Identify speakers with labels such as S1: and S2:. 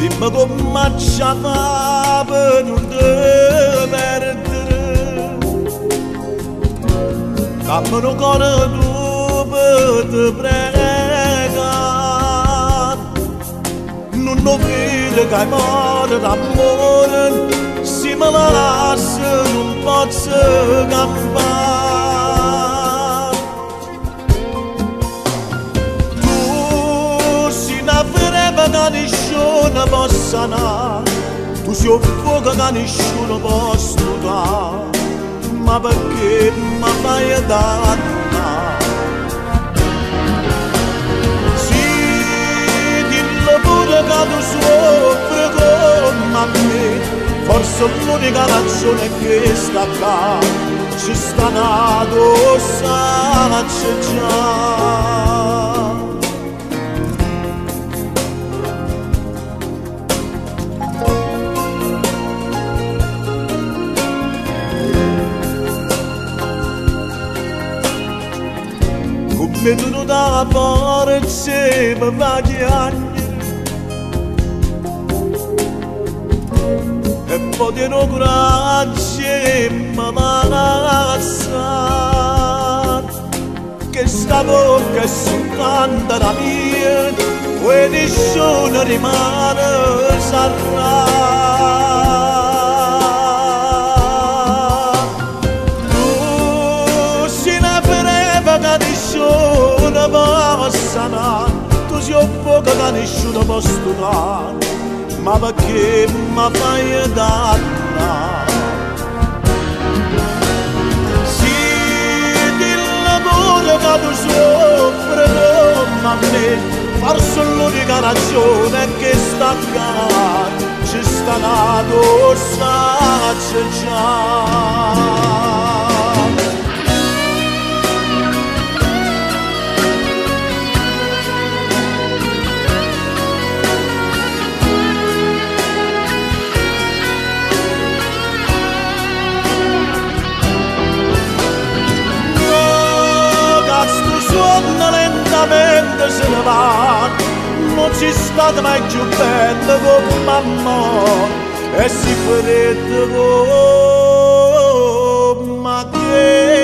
S1: dimmi come ci fa per non te perdere, dammi un cuore tu per te pregare, non lo vedo che hai morto d'amore, se me la lasci non posso campare. Che nessuno possa andare, tu sei un fuoco che nessuno può stutare, ma perché mi fai dannare? Sì, dillo pure che tu soffri come me, forse l'unica ragione è che sta qua, ci sta nato, sa c'è già. Come tu da forza mi va chiamare e poi ti no coraggio mi manassa che sta bocca è soltanto la mia e nessuno rimane sarà. Nessuno possa andare, tu sei un fuoco che nessuno può stutare, ma perché mi fai dannare? Sì, dillo pure che tu soffri come me, forse l'unica ragione è che sta qua, ci sta nato, sa c'è già. Lentamente se ne va, non ci state mai più belle come mamma e si fredda come te.